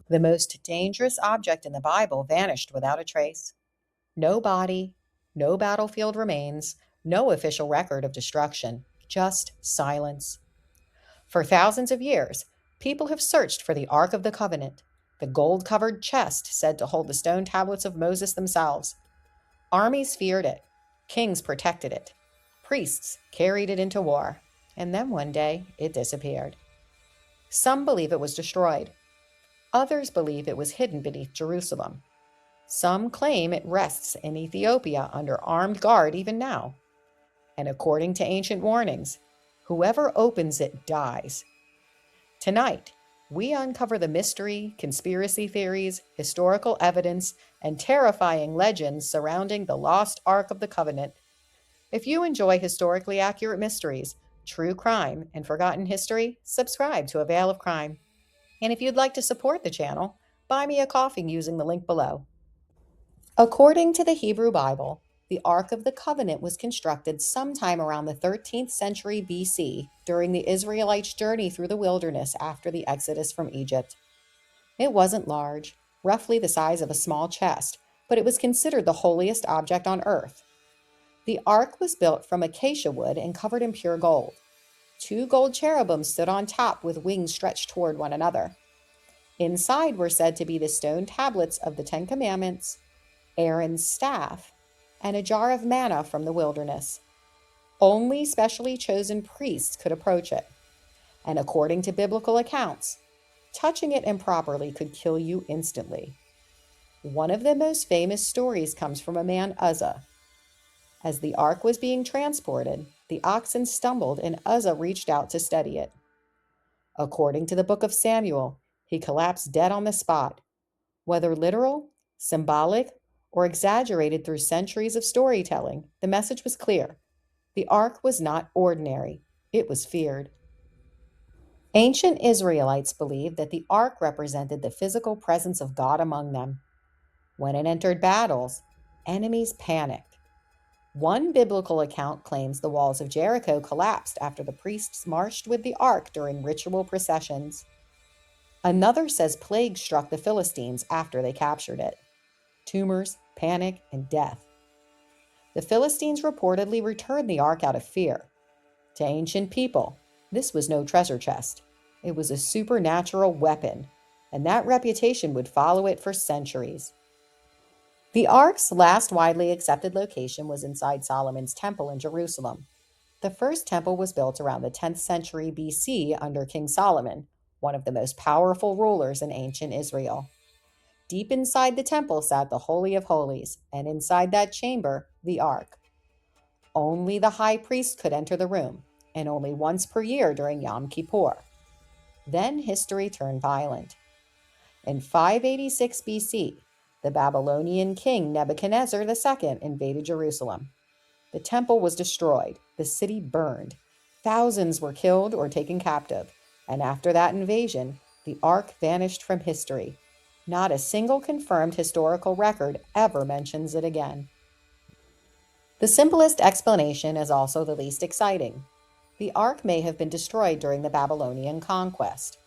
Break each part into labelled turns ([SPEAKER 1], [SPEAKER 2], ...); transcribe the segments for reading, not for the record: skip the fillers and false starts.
[SPEAKER 1] The most dangerous object in the Bible vanished without a trace. No body, no battlefield remains, no official record of destruction, just silence. For thousands of years, people have searched for the Ark of the Covenant, the gold covered chest said to hold the stone tablets of Moses themselves. Armies feared it, kings protected it, priests carried it into war, and then one day it disappeared. Some believe it was destroyed. Others believe it was hidden beneath Jerusalem. Some claim it rests in Ethiopia under armed guard even now. And according to ancient warnings, whoever opens it dies. Tonight, we uncover the mystery, conspiracy theories, historical evidence, and terrifying legends surrounding the lost Ark of the Covenant. If you enjoy historically accurate mysteries, true crime, and forgotten history, subscribe to A Veil of Crime. And if you'd like to support the channel, buy me a coffee using the link below. According to the Hebrew Bible, the Ark of the Covenant was constructed sometime around the 13th century BC during the Israelites' journey through the wilderness after the Exodus from Egypt. It wasn't large, roughly the size of a small chest, but it was considered the holiest object on earth. The Ark was built from acacia wood and covered in pure gold. 2 gold cherubim stood on top with wings stretched toward one another. Inside were said to be the stone tablets of the Ten Commandments, Aaron's staff, and a jar of manna from the wilderness. Only specially chosen priests could approach it, and according to biblical accounts, touching it improperly could kill you instantly. One of the most famous stories comes from a man, Uzzah. As the ark was being transported, the oxen stumbled and Uzzah reached out to steady it. According to the book of Samuel, he collapsed dead on the spot. Whether literal, symbolic, or exaggerated through centuries of storytelling, the message was clear. The ark was not ordinary, it was feared. Ancient Israelites believed that the ark represented the physical presence of God among them. When it entered battles, enemies panicked. One biblical account claims the walls of Jericho collapsed after the priests marched with the ark during ritual processions. Another says plagues struck the Philistines after they captured it. Tumors, panic, and death. The Philistines reportedly returned the ark out of fear. To ancient people, this was no treasure chest. It was a supernatural weapon, and that reputation would follow it for centuries. The ark's last widely accepted location was inside Solomon's temple in Jerusalem. The first temple was built around the 10th century BC under King Solomon, one of the most powerful rulers in ancient Israel. Deep inside the temple sat the Holy of Holies, and inside that chamber, the ark. Only the high priest could enter the room, and only once per year during Yom Kippur. Then history turned violent. In 586 BC, the Babylonian king Nebuchadnezzar II invaded Jerusalem. The temple was destroyed, the city burned. Thousands were killed or taken captive, and after that invasion, the ark vanished from history. Not a single confirmed historical record ever mentions it again. The simplest explanation is also the least exciting. The ark may have been destroyed during the Babylonian conquest.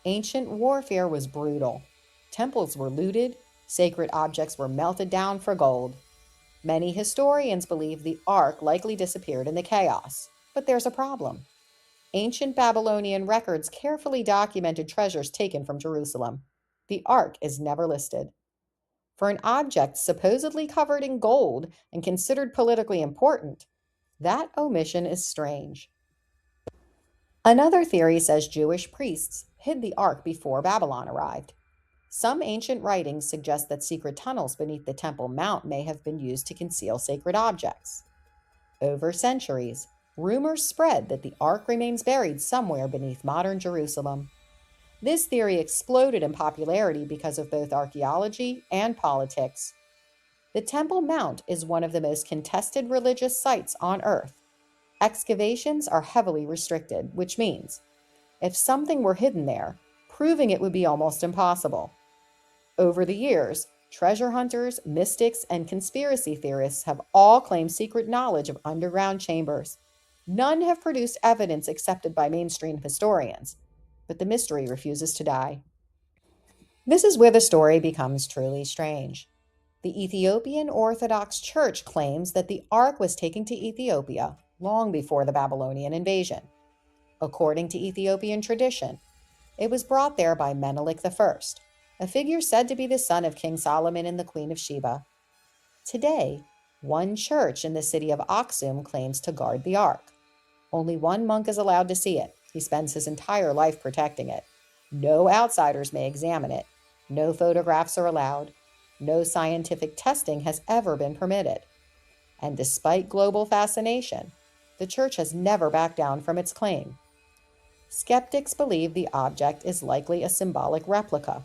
[SPEAKER 1] Ancient warfare was brutal. Temples were looted, sacred objects were melted down for gold. Many historians believe the ark likely disappeared in the chaos. But there's a problem. Ancient Babylonian records carefully documented treasures taken from Jerusalem. The ark is never listed. For an object supposedly covered in gold and considered politically important, that omission is strange. Another theory says Jewish priests hid the ark before Babylon arrived. Some ancient writings suggest that secret tunnels beneath the Temple Mount may have been used to conceal sacred objects. Over centuries, rumors spread that the ark remains buried somewhere beneath modern Jerusalem. This theory exploded in popularity because of both archaeology and politics. The Temple Mount is one of the most contested religious sites on Earth. Excavations are heavily restricted, which means if something were hidden there, proving it would be almost impossible. Over the years, treasure hunters, mystics, and conspiracy theorists have all claimed secret knowledge of underground chambers. None have produced evidence accepted by mainstream historians, but the mystery refuses to die. This is where the story becomes truly strange. The Ethiopian Orthodox Church claims that the ark was taken to Ethiopia long before the Babylonian invasion. According to Ethiopian tradition, it was brought there by Menelik I, a figure said to be the son of King Solomon and the Queen of Sheba. Today, one church in the city of Aksum claims to guard the ark. Only one monk is allowed to see it. He spends his entire life protecting it. No outsiders may examine it. No photographs are allowed. No scientific testing has ever been permitted. And despite global fascination, the church has never backed down from its claim. Skeptics believe the object is likely a symbolic replica.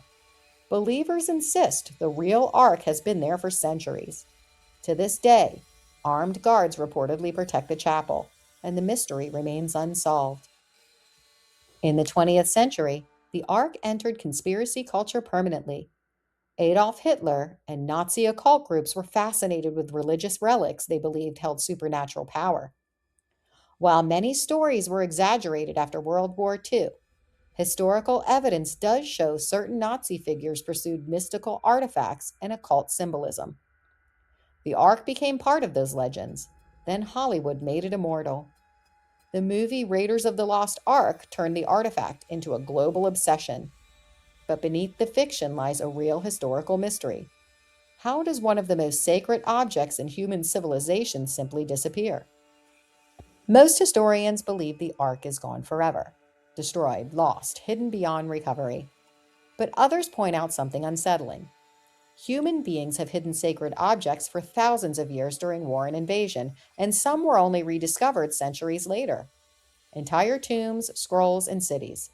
[SPEAKER 1] Believers insist the real ark has been there for centuries. To this day, armed guards reportedly protect the chapel, and the mystery remains unsolved. In the 20th century, the ark entered conspiracy culture permanently. Adolf Hitler and Nazi occult groups were fascinated with religious relics they believed held supernatural power. While many stories were exaggerated after World War II, historical evidence does show certain Nazi figures pursued mystical artifacts and occult symbolism. The Ark became part of those legends. Then Hollywood made it immortal. The movie Raiders of the Lost Ark turned the artifact into a global obsession. But beneath the fiction lies a real historical mystery. How does one of the most sacred objects in human civilization simply disappear? Most historians believe the Ark is gone forever, destroyed, lost, hidden beyond recovery. But others point out something unsettling. Human beings have hidden sacred objects for thousands of years during war and invasion, and some were only rediscovered centuries later. Entire tombs, scrolls, and cities.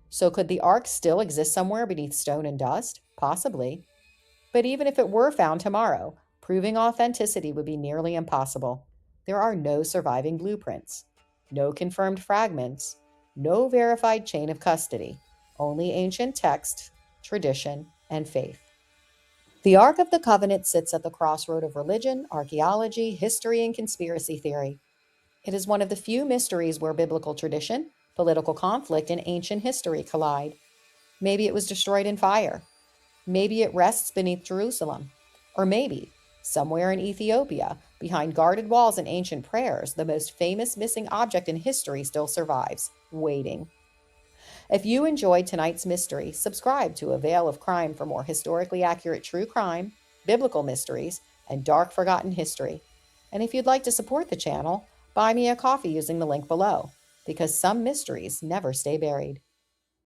[SPEAKER 1] So could the Ark still exist somewhere beneath stone and dust? Possibly. But even if it were found tomorrow, proving authenticity would be nearly impossible. There are no surviving blueprints, no confirmed fragments, no verified chain of custody, only ancient text, tradition, and faith. The Ark of the Covenant sits at the crossroad of religion, archaeology, history, and conspiracy theory. It is one of the few mysteries where biblical tradition, political conflict, and ancient history collide. Maybe it was destroyed in fire. Maybe it rests beneath Jerusalem. Or maybe, somewhere in Ethiopia, behind guarded walls and ancient prayers, the most famous missing object in history still survives, waiting. If you enjoyed tonight's mystery, subscribe to A Veil of Crime for more historically accurate true crime, biblical mysteries, and dark forgotten history. And if you'd like to support the channel, buy me a coffee using the link below, because some mysteries never stay buried.